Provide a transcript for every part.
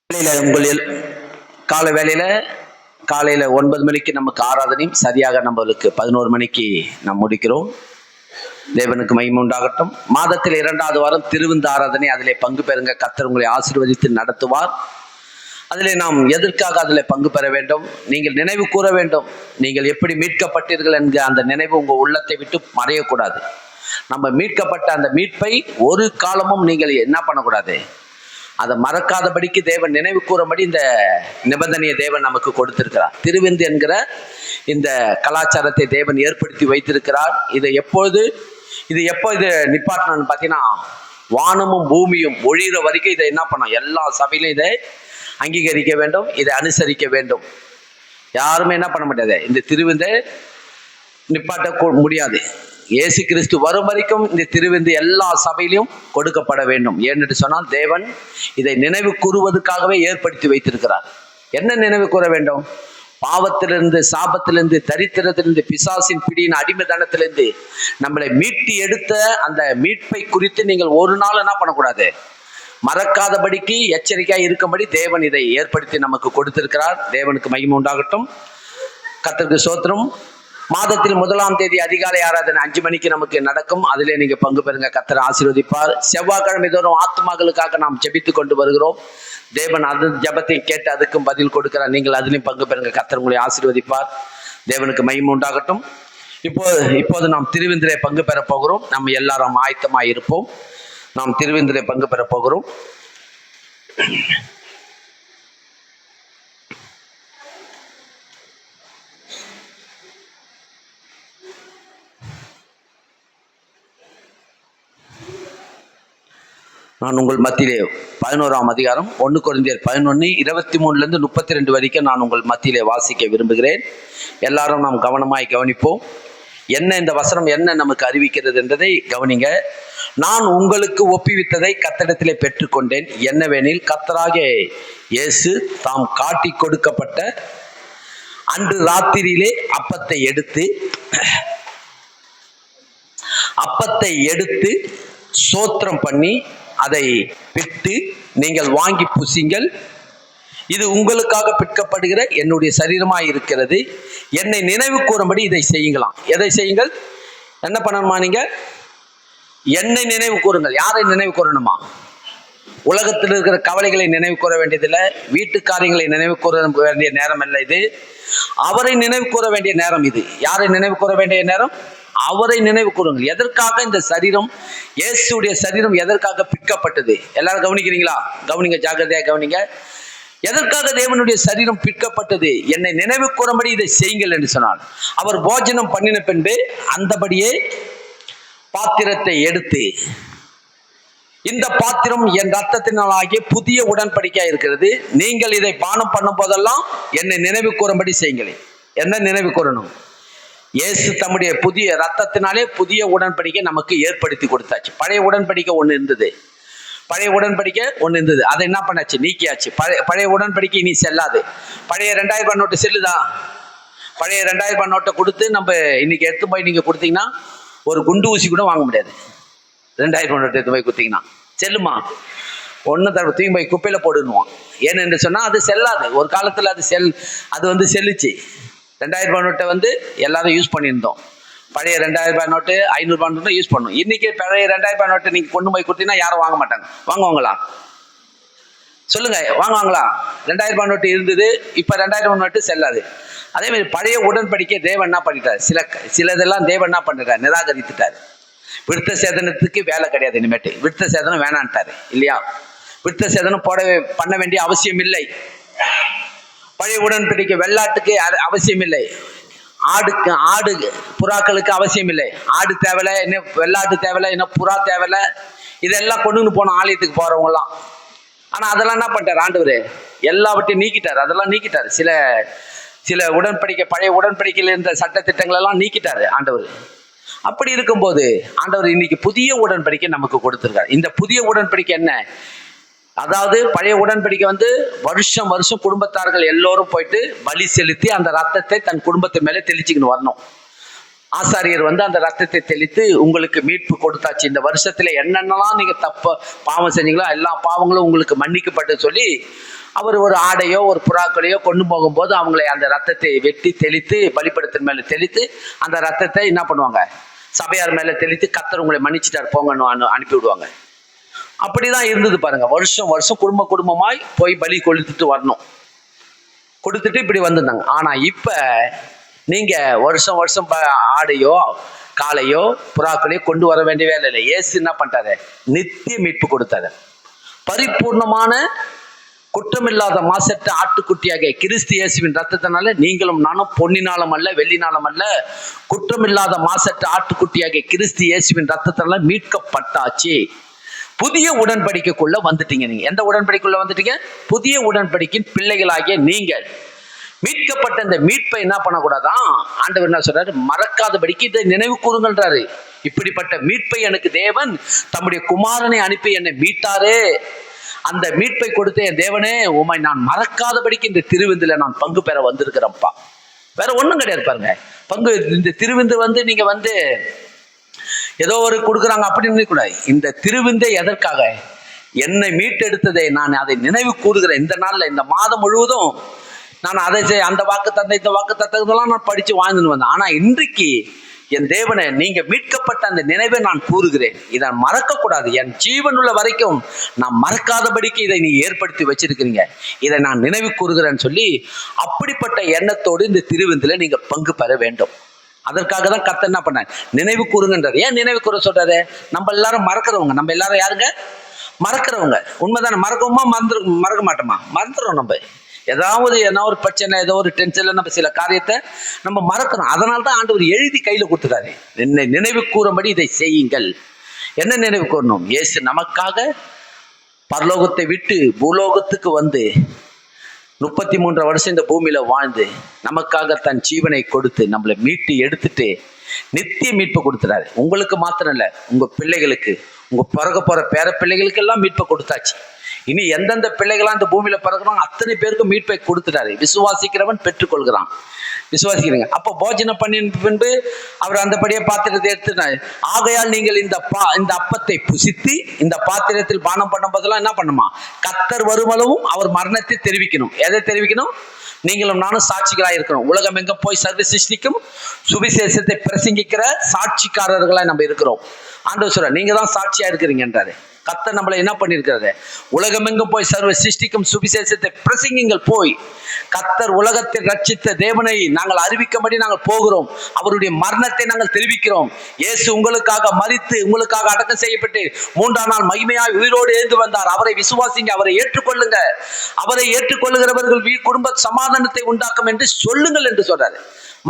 உங்களில் காலை வேளையில காலையில 9 மணிக்கு நமக்கு ஆராதனையும் சரியாக நம்மளுக்கு 11 மணிக்கு நாம் முடிக்கிறோம். தேவனுக்கு மகிமை உண்டாகட்டும். மாதத்தில் 2வது வாரம் திருவிந்த ஆராதனை, அதிலே பங்கு பெறுங்க. கர்த்தர் உங்களை ஆசீர்வதித்து நடத்துவார். அதிலே நாம் எதற்காக அதில் பங்கு பெற வேண்டும்? நீங்கள் நினைவு கூற வேண்டும். நீங்கள் எப்படி மீட்கப்பட்டீர்கள் என்கிற அந்த நினைவு உங்கள் உள்ளத்தை விட்டு மறையக்கூடாது. நம்ம மீட்கப்பட்ட அந்த மீட்பை ஒரு காலமும் நீங்கள் என்ன பண்ணக்கூடாது, அதை மறக்காதபடிக்கு தேவன் நினைவு கூறும்படி இந்த நிபந்தனையை தேவன் நமக்கு கொடுத்திருக்கிறார். திருவிந்து என்கிற இந்த கலாச்சாரத்தை தேவன் ஏற்படுத்தி வைத்திருக்கிறார். இது எப்போ இது நிப்பாட்டணும்னு பார்த்தீங்கன்னா, வானமும் பூமியும் ஒழிகிற வரைக்கும் இதை என்ன பண்ணோம், எல்லா சபையிலும் இதை அங்கீகரிக்க வேண்டும், இதை அனுசரிக்க வேண்டும். யாருமே என்ன பண்ண முடியாது, இந்த திருவிந்தை நிப்பாட்ட முடியாது. இயேசு கிறிஸ்து வரும் வரைக்கும் இந்த திருவிந்து எல்லா சபையிலும் கொடுக்கப்பட வேண்டும். ஏன்னு சொன்னால் தேவன் இதை நினைவு கூறுவதற்காகவே ஏற்படுத்தி வைத்திருக்கிறார். என்ன நினைவு கூற வேண்டும்? பாவத்திலிருந்து, சாபத்திலிருந்து, தரித்திரத்திலிருந்து, பிசாசின் பிடியின் அடிமைத்தனத்திலிருந்து நம்மளை மீட்டு எடுத்த அந்த மீட்பை குறித்து நீங்கள் ஒரு நாள் என்ன பண்ணக்கூடாது, மறக்காதபடிக்கு எச்சரிக்கையாக இருக்கும்படி தேவன் இதை ஏற்படுத்தி நமக்கு கொடுத்திருக்கிறார். தேவனுக்கு மகிமை உண்டாகட்டும். கர்த்தருக்கு ஸ்தோத்திரம். மாதத்தில் 1ஆம் தேதி அதிகாலை ஆராதனை 5 மணிக்கு நமக்கு நடக்கும். அதிலே நீங்க பங்கு பெறுங்க. கர்த்தர் ஆசீர்வதிப்பார். செவ்வாய்க்கிழமை தோறும் ஆத்துமாக்களுக்காக நாம் ஜெபித்து கொண்டு வருகிறோம். தேவன் அது ஜெபத்தை கேட்டு அதுக்கும் பதில் கொடுக்கிறார். நீங்கள் அதிலையும் பங்கு பெறுங்க. கர்த்தர் உங்களை ஆசீர்வதிப்பார். தேவனுக்கு மகிமை உண்டாகட்டும். இப்போது நாம் திருவிந்திலே பங்கு பெற போகிறோம். நம்ம எல்லாரும் ஆயத்தமாய் இருப்போம். நாம் திருவிந்திலே பங்கு பெற போகிறோம். நான் உங்கள் மத்தியிலே 11ஆம் அதிகாரம் 1 கொரிந்தியர் 11 23 32 வரைக்கும் நான் உங்கள் மத்தியிலே வாசிக்க விரும்புகிறேன். எல்லாரும் நாம் கவனமாய் கவனிப்போம். என்ன இந்த வசனம் என்ன நமக்கு அறிவிக்கிறது என்றதை கவனிங்க. நான் உங்களுக்கு ஒப்புவித்ததை கர்த்தரிடத்திலே பெற்றுக்கொண்டேன். என்னவெனில், கர்த்தராகிய இயேசு தாம் காட்டி கொடுக்கப்பட்ட அன்று ராத்திரியிலே அப்பத்தை எடுத்து ஸ்தோத்திரம் பண்ணி அதை பிட்டு, நீங்கள் வாங்கி புசிங்கள், இது உங்களுக்காக பிற்கப்படுகிற என்னுடைய சரீரமாய் இருக்கிறது, என்னை நினைவு கூறும்படி இதை செய்யுங்களாம். எதை செய்யுங்கள்? என்ன பண்ணணுமா? நீங்க என்னை நினைவு கூறுங்கள். யாரை நினைவு கூறணுமா? உலகத்தில் இருக்கிற கவலைகளை நினைவு கூற வேண்டியதில்லை, வீட்டு காரியங்களை நினைவு கூற வேண்டிய நேரம் அல்ல இது. அவரை நினைவு கூற வேண்டிய நேரம் இது. யாரை நினைவு கூற வேண்டிய நேரம்? அவரை நினைவு கூறுங்கள். எதற்காக இந்த சரீரம், இயேசுடைய சரீரம் எதற்காக பிற்கப்பட்டது? எல்லாரும் கவனிக்கிறீங்களா? கவனிங்க, ஜாக்கிரதையாக கவனிங்க. எதற்காக தேவனுடைய சரீரம் பிற்கப்பட்டது? என்னை நினைவு கூறும்படி இதை செய்யுங்கள் என்று சொன்னார். அவர் போஜனம் பண்ணின பின்பு அந்தபடியே பாத்திரத்தை எடுத்து, இந்த பாத்திரம் என் ரத்தத்தினால் ஆகிய புதிய உடன்படிக்கையா இருக்கிறது, நீங்கள் இதை பானம் பண்ணும் போதெல்லாம் என்னை நினைவு கூறும்படி செய்யுங்கள். என்ன நினைவு கூறணும்? இயேசு தம்முடைய புதிய ரத்தத்தினாலே புதிய உடன்படிக்கை நமக்கு ஏற்படுத்தி கொடுத்தாச்சு. பழைய உடன்படிக்கை ஒன்று இருந்தது. அதை என்ன பண்ணாச்சு? நீக்கியாச்சு. பழைய உடன்படிக்கை இனி செல்லாது. பழைய 2000 ரூபாய் நோட்டு செல்லுதா? பழைய 2000 ரூபாய் நோட்டை கொடுத்து நம்ம இன்னைக்கு எடுத்து போய் நீங்க கொடுத்தீங்கன்னா ஒரு குண்டு ஊசி கூட வாங்க முடியாது. 2000 ரூபாய் நோட்டு எடுத்து போய் கொடுத்தீங்கன்னா செல்லுமா? ஒன்று தடவை தூக்கி போய் குப்பையில போடுன்னுவான். ஏன்னு சொன்னா அது செல்லாது. ஒரு காலத்துல அது செல்லுச்சு. 2000 ரூபாய் நோட்டை எல்லாரும் யூஸ் பண்ணியிருந்தோம். பழைய 2000 ரூபாய் நோட்டு, 500 ரூபாய் நோட்டு யூஸ் பண்ணும். இன்னைக்கு பழைய 2000 ரூபாய் நோட்டு நீங்க கொண்டு போய் கொடுத்தீங்கன்னா யாரும் வாங்க மாட்டாங்க. வாங்குவாங்களா? சொல்லுங்க, வாங்குவாங்களா? 2000 ரூபாய் நோட்டு இருந்தது, இப்ப 2000 ரூபாய் நோட்டு செல்லாது. அதே மாதிரி பழைய உடன்படிக்கை தேவன் என்ன பண்ணிட்டார்? சிலதெல்லாம் தேவன் என்ன பண்ணிட்டார்? நிராகரித்துட்டார். விருத்த சேதனத்துக்கு வேலை கிடையாது. இனிமேட்டு விருத்த சேதனம் வேணான்ட்டாரு இல்லையா? விருத்த சேதனம் பண்ண வேண்டிய அவசியம் இல்லை. பழைய உடன்படிக்கை வெள்ளாட்டுக்கு அவசியம் இல்லை. ஆடு புறாக்களுக்கு அவசியம் இல்லை. ஆடு தேவையில்லை, என்ன வெள்ளாட்டு தேவையில்லை, என்ன புறா தேவையில்லை. இதெல்லாம் கொண்டுன்னு போனோம் ஆலயத்துக்கு போறவங்கலாம். ஆனா அதெல்லாம் என்ன பண்ணிட்டார் ஆண்டவர்? எல்லாவற்றையும் நீக்கிட்டார். அதெல்லாம் நீக்கிட்டார். சில உடன்படிக்கை, பழைய உடன்படிக்கையில் இருந்த சட்ட திட்டங்கள் எல்லாம் நீக்கிட்டாரு ஆண்டவர். அப்படி இருக்கும்போது ஆண்டவர் இன்னைக்கு புதிய உடன்படிக்கை நமக்கு கொடுத்திருக்காரு. இந்த புதிய உடன்படிக்கை என்ன? அதாவது பழைய உடன்படிக்கை வருஷம் குடும்பத்தார்கள் எல்லோரும் போயிட்டு பலி செலுத்தி அந்த ரத்தத்தை தன் குடும்பத்து மேலே தெளிச்சுக்கின்னு வரணும். ஆசாரியர் அந்த ரத்தத்தை தெளித்து உங்களுக்கு மீட்பு கொடுத்தாச்சு. இந்த வருஷத்துல என்னென்னலாம் நீங்க பாவம் செஞ்சீங்களோ எல்லா பாவங்களும் உங்களுக்கு மன்னிக்கப்பட்டு சொல்லி அவர் ஒரு ஆடையோ ஒரு புறாக்களையோ கொண்டு போகும்போது அவங்களை அந்த ரத்தத்தை வெட்டி தெளித்து பலிபீடத்தின் மேல தெளித்து அந்த ரத்தத்தை என்ன பண்ணுவாங்க, சபையார் மேல தெளித்து கர்த்தர் உங்களை மன்னிச்சுட்டார் போங்கன்னு அனுப்பி விடுவாங்க. அப்படிதான் இருந்தது பாருங்க. வருஷம் வருஷம் குடும்பமாய் போய் பலி கொடுத்துட்டு வரணும், கொடுத்துட்டு இப்படி வந்திருந்தாங்க. ஆனா இப்ப நீங்க வருஷம் வருஷம் ஆடையோ காளையோ புறாக்களையோ கொண்டு வர வேண்டிய வேலை இல்லை. இயேசு என்ன பண்ணிட்டாரு, நித்திய மீட்பு கொடுத்தாரு. பரிபூர்ணமான குற்றமில்லாத மாசற்ற ஆட்டுக்குட்டியாக கிறிஸ்து இயேசுவின் ரத்தத்தினால நீங்களும் நானும் பொன்னினாலும் அல்ல வெள்ளினாலும் அல்ல, குற்றமில்லாத மாசற்ற ஆட்டுக்குட்டியாக கிறிஸ்து இயேசுவின் ரத்தத்தினால மீட்கப்பட்டாச்சு. புதிய உடன்படிக்கைக்குள்ள வந்துட்டீங்க. நீங்க எந்த உடன்படிக்கைக்குள்ள வந்துட்டீங்க? புதிய உடன்படிக்கையின் பிள்ளைகளாகிய நீங்கள் மீட்கப்பட்ட இந்த மீட்பை என்ன பண்ணக்கூடாதான், ஆண்டவர் என்ன சொல்றாரு, மறக்காதபடிக்கு இதை நினைவு கூறுங்கன்றாரு. இப்படிப்பட்ட மீட்பை எனக்கு தேவன் தம்முடைய குமாரனை அனுப்பி என்னை மீட்டாரே, அந்த மீட்பை கொடுத்த என் தேவனே உம்மை நான் மறக்காதபடிக்கு இந்த திருவிந்தில நான் பங்கு பெற வந்திருக்கிறேன்ப்பா. வேற ஒண்ணும் கிடையாது பாருங்க. பங்கு இந்த திருவிந்து நீங்க ஏதோ ஒரு கொடுக்குறாங்க அப்படின்னு கூட. இந்த திருவிந்தை எதற்காக, என்னை மீட்டெடுத்ததை நான் அதை நினைவு கூறுகிறேன். இந்த நாள்ல இந்த மாதம் முழுவதும் நான் அதை அந்த வாக்கு தந்தை இந்த வாக்கு தத்தெல்லாம் நான் படிச்சு வாழ்ந்துன்னு வந்தேன். ஆனா இன்றைக்கு என் தேவனை நீங்க மீட்கப்பட்ட அந்த நினைவை நான் கூறுகிறேன். இதை மறக்க கூடாது. என் ஜீவன் உள்ள வரைக்கும் நான் மறக்காதபடிக்கு இதை நீ ஏற்படுத்தி வச்சிருக்கிறீங்க, இதை நான் நினைவு கூறுகிறேன்னு சொல்லி அப்படிப்பட்ட எண்ணத்தோடு இந்த திருவிந்தில நீங்க பங்கு பெற வேண்டும். அதற்காக தான் கர்த்தர் என்ன பண்ண, நினைவு கூறுங்கன்றார். ஏன் நினைவு கூற சொல்றாரு? நம்ம எல்லாரும் மறக்கிறவங்க. நம்ம எல்லாரும் யாருங்க? மறக்கிறவங்க. உண்மைதானே? மறக்கவுமா மறக்க மாட்டோமா? மறந்துடும். நம்ம ஏதாவது என்ன ஒரு பிரச்சனை, ஏதோ ஒரு டென்ஷன்ல நம்ம சில காரியத்தை நம்ம மறக்கிறோம். அதனால தான் ஆண்டவர் எழுதி கையில கொடுத்துட்டாரு, என்னை நினைவு கூறும்படி இதை செய்யுங்கள். என்ன நினைவு கூறணும்? இயேசு நமக்காக பரலோகத்தை விட்டு பூலோகத்துக்கு வந்து 33 வருஷம் இந்த பூமியில வாழ்ந்து நமக்காக தன் ஜீவனை கொடுத்து நம்மளை மீட்டு எடுத்துட்டு நித்திய மீட்பை கொடுத்துறாரு. உங்களுக்கு மாத்திரம் இல்ல, உங்க பிள்ளைகளுக்கு, உங்க பிறகு போற பேர பிள்ளைகளுக்கு எல்லாம் மீட்பை கொடுத்தாச்சு. இனி எந்தெந்த பிள்ளைகளா இந்த பூமியில பிறகுறாங்க அத்தனை பேருக்கும் மீட்பை கொடுத்துட்டாரு. விசுவாசிக்கிறவன் பெற்றுக்கொள்கிறான். விசுவாசிக்கிறீங்க. அப்போ போஜனம் பண்ணி பின்பு அவர் அந்தபடியே பாத்திரத்தை எடுத்துட்டாரு. ஆகையால் நீங்கள் இந்த அப்பத்தை புசித்து இந்த பாத்திரத்தில் பானம் பண்ணும் போதெல்லாம் என்ன பண்ணுமா, கர்த்தர் வருமளவும் அவர் மரணத்தை தெரிவிக்கணும். எதை தெரிவிக்கணும்? நீங்களும் நானும் சாட்சிகளாக இருக்கிறோம். உலகம் எங்க போய் சர்வ சிருஷ்டிக்கும் சுவிசேஷத்தை பிரசங்கிக்கிற சாட்சிக்காரர்களாக நம்ம இருக்கிறோம். ஆண்டவர் சொல்ற, நீங்க தான் சாட்சியா இருக்கிறீங்கன்றாரு. கர்த்தர் நம்மளை என்ன பண்ணிருக்கிறாரு, உலகமெங்கும் போய் சர்வ சிருஷ்டிக்கும் சுவிசேஷத்தை பிரசங்கிங்கள். போய் கர்த்தர் உலகத்தை ரட்சித்த தேவனை நாங்கள் அறிவிக்கும்படி நாங்கள் போகிறோம். அவருடைய மரணத்தை நாங்கள் தெரிவிக்கிறோம். இயேசு உங்களுக்காக மரித்து உங்களுக்காக அடக்கம் செய்யப்பட்டு 3ஆம் நாள் மகிமையாய் உயிரோடு எழுந்து வந்தார். அவரை விசுவாசிங்க, அவரை ஏற்றுக்கொள்ளுங்க. அவரை ஏற்றுக்கொள்ளுகிறவர்கள் குடும்ப சமாதானத்தை உண்டாக்கும் என்று சொல்லுங்கள் என்று சொல்றாரு.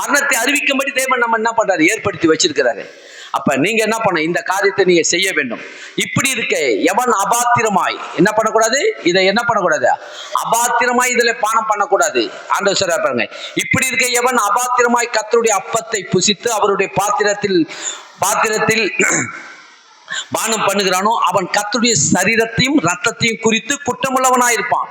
மரணத்தை அறிவிக்கும்படி தேவன் நம்ம என்ன பண்றாரு, ஏற்படுத்தி வச்சிருக்கிறாரு. அப்ப நீங்க என்ன பண்ண, இந்த காரியத்தை நீங்க செய்ய வேண்டும். இப்படி இருக்க எவன் அபாத்திரமாய் என்ன பண்ணக்கூடாது, இதை என்ன பண்ணக்கூடாது, அபாத்திரமாய் இதுல பானம் பண்ணக்கூடாது. ஆண்டவர் சொல்றாரு பாருங்க, இப்படி இருக்க எவன் அபாத்திரமாய் கர்த்தருடைய அப்பத்தை புசித்து அவருடைய பாத்திரத்தில் பானம் பண்ணுகிறானோ அவன் கர்த்தருடைய சரீரத்தையும் ரத்தத்தையும் குறித்து குற்றமுள்ளவனாயிருப்பான்.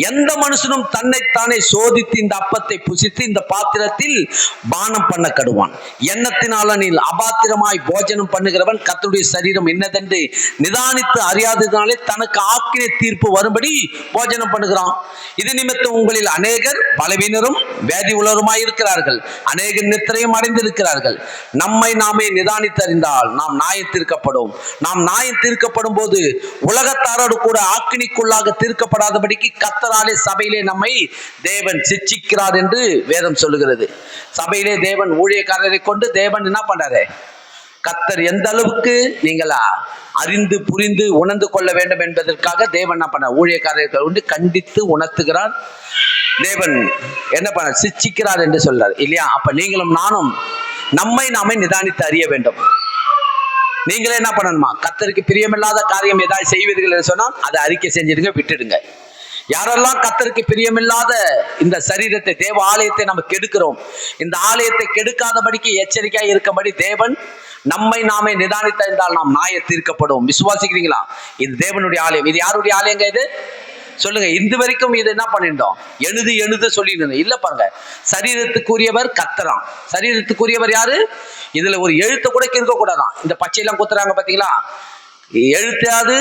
எந்த மனுஷனும் தன்னைத்தானே சோதித்து இந்த அப்பத்தை புசித்து இந்த பாத்திரத்தில் பானம் பண்ண கடுவான். எண்ணத்தினாலனில் அபாத்திரமாய் போஜனம் பண்ணுகிறவன் கர்த்தருடைய சரீரம் என்னதென்று நிதானித்து அறியாததினாலே தனக்கு ஆக்கினை தீர்ப்பு வரும்படி போஜனம் பண்ணுகிறான். இது நிமித்தம் உங்களில் அநேகர் பலவீனரும் வியாதி உள்ளவருமாய் இருக்கிறார்கள், அநேகர் நித்திரையும் அடைந்திருக்கிறார்கள். நம்மை நாமே நிதானித்து அறிந்தால் நாம் நியாயம் தீர்க்கப்படும். நாம் நியாயம் தீர்க்கப்படும் போது உலகத்தாரோடு கூட ஆக்கினிக்குள்ளாக தீர்க்கப்படாதபடிக்கு கர்த்தராலே சபையிலே நம்மை தேவன் சிட்சிக்கிறார் என்று வேதம் சொல்லுகிறது. சபையிலே தேவன் ஊழியக்காரரை கொண்டு தேவன் என்ன பண்றாரு, கர்த்தர் எந்த அளவுக்கு நீங்களா அறிந்து புரிந்து உணர்ந்து கொள்ள வேண்டும் என்பதற்காக தேவன் என்ன பண்ண, ஊழியக்காரரை கொண்டு கண்டித்து உணர்த்துகிறார். தேவன் என்ன பண்ண, சிட்சிக்கிறார் என்று சொல்றார் இல்லையா? அப்ப நீங்களும் நானும் நம்மை நாமே நிதானித்து அறிய வேண்டும். நீங்களே என்ன பண்ணணுமா, கர்த்தருக்கு பிரியமில்லாத காரியம் ஏதாவது செய்வீர்கள் என்று சொன்னால் அதை அறிக்கை செஞ்சிடுங்க, விட்டுடுங்க. யாரெல்லாம் கர்த்தருக்கு பிரியமில்லாத இந்த சரீரத்தை, தேவ ஆலயத்தை நம்ம கெடுக்கிறோம், இந்த ஆலயத்தை கெடுக்காதபடிக்கு எச்சரிக்கையாக இருக்கும்படி தேவன் நம்மை நாமே நிதானித்தால் நாம் நியாயம் தீர்க்கப்படும். விசுவாசிக்கிறீங்களா? இது தேவனுடைய ஆலயம். இது யாருடைய ஆலயங்க? இது சொல்லுங்க. இந்த வரைக்கும் இது என்ன பண்ணிட்டோம், எழுது சொல்லிட்டு இல்ல. பாருங்க, சரீரத்துக்குரியவர் கர்த்தராம். சரீரத்துக்குரியவர் யாரு? இதுல ஒரு எழுத்து கூட இருக்க கூடாதான். இந்த பச்சையெல்லாம் குத்துறாங்க பாத்தீங்களா, எழுத்தாவது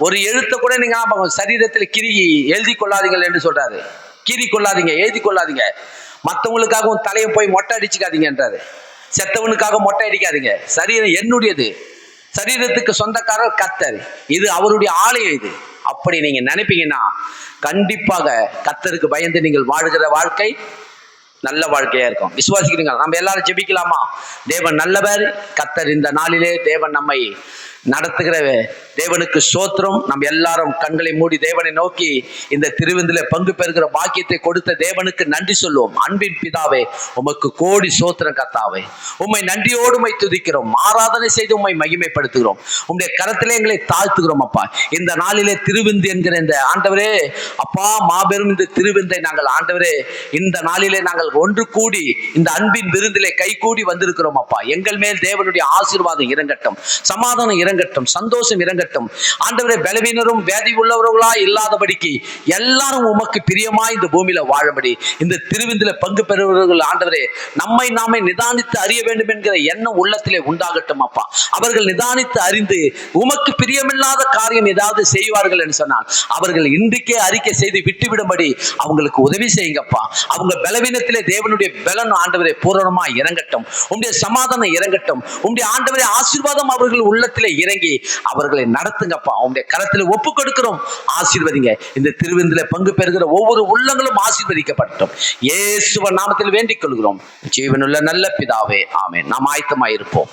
ஒரு எழுத்தை கூட நீங்க சரீரத்தில் கிரி எழுதி கொள்ளாதீங்கள் என்று சொல்றாரு. கிரி கொள்ளாதீங்க, எழுதி கொள்ளாதீங்க. மற்றவங்களுக்காக உன் தலையை போய் மொட்டை அடிச்சுக்காதீங்கன்றாரு. செத்தவனுக்காக மொட்டை அடிக்காதீங்க. சரீரம் என்னுடையது, சரீரத்துக்கு சொந்தக்காரர் கர்த்தர், இது அவருடைய ஆலயம். இது அப்படி நீங்க நினைப்பீங்கன்னா கண்டிப்பாக கர்த்தருக்கு பயந்து நீங்கள் வாழ்கிற வாழ்க்கை நல்ல வாழ்க்கையா இருக்கும். விசுவாசிக்கிறீங்க? நம்ம எல்லாரும் ஜெபிக்கலாமா? தேவன் நல்லவர். கர்த்தர் இந்த நாளிலே தேவன் நம்மை நடத்துகிற தேவனுக்கு ஸ்தோத்திரம். நம்ம எல்லாரும் கண்களை மூடி தேவனை நோக்கி இந்த திருவிருந்திலே பங்கு பெறுகிற பாக்கியத்தை கொடுத்த தேவனுக்கு நன்றி சொல்லுவோம். அன்பின் பிதாவே, உமக்கு கோடி ஸ்தோத்திரம் கர்த்தாவே. உம்மை நன்றியோடு உம்மை துதிக்கிறோம், ஆராதனை செய்து உம்மை மகிமைப்படுத்துகிறோம். உம்முடைய கரத்திலே எங்களை தாழ்த்துகிறோம் அப்பா. இந்த நாளிலே திருவிருந்து என்கிற இந்த ஆண்டவரே அப்பா, மாபெரும் இந்த திருவிருந்தை நாங்கள் ஆண்டவரே இந்த நாளிலே நாங்கள் ஒன்று கூடி இந்த அன்பின் விருந்திலே கை கூடி வந்திருக்கிறோம் அப்பா. எங்கள் மேல் தேவனுடைய ஆசீர்வாதம் இறங்கட்டும், சமாதானம் இறங்கட்டும், சந்தோஷம் இறங்கட்டும் ஆண்டவரே. பலவீனரும் வியாதி உள்ளவர்களா இல்லாதபடிக்கு எல்லாரும் உமக்கு பிரியமாய் இந்த பூமியில வாழும்படி இந்த திருவிருந்தில பங்கு பெறுவர்கள் ஆண்டவரே நம்மை நாமே நிதானித்து அறிய வேண்டும் என்கிற எண்ணம் உள்ளத்திலே உண்டாகட்டும் அப்பா. அவர்கள் நிதானித்து அறிந்து உமக்கு பிரியமில்லாத காரியம் ஏதாவது செய்வார்கள் என்று சொன்னால் அவர்கள் இன்றைக்கே அறிக்கை செய்து விட்டுவிடும்படி அவங்களுக்கு உதவி செய்யுங்கப்பா. அவங்க பலவீனத்திலே தேவனுடைய பலன் ஆண்டவரே பூரணமாய் இறங்கட்டும். உம்முடைய சமாதானம் இறங்கட்டும். உம்முடைய ஆண்டவரே ஆசீர்வாதம் அவர்கள் உள்ளத்திலே இறங்கி அவர்களை நடத்துங்கப்பா. உங்களுடைய கரத்தில் ஒப்பு கொடுக்கிறோம். ஆசீர்வதிங்க. இந்த திருவிருந்திலே பங்கு பெறுகிற ஒவ்வொரு உள்ளங்களும் ஆசீர்வதிக்கப்பட்டோம். இயேசுவின் நாமத்தில் வேண்டிக் கொள்கிறோம். ஜீவனுள்ள நல்ல பிதாவே, ஆமென். நாம் ஆயத்தமாயிருப்போம்.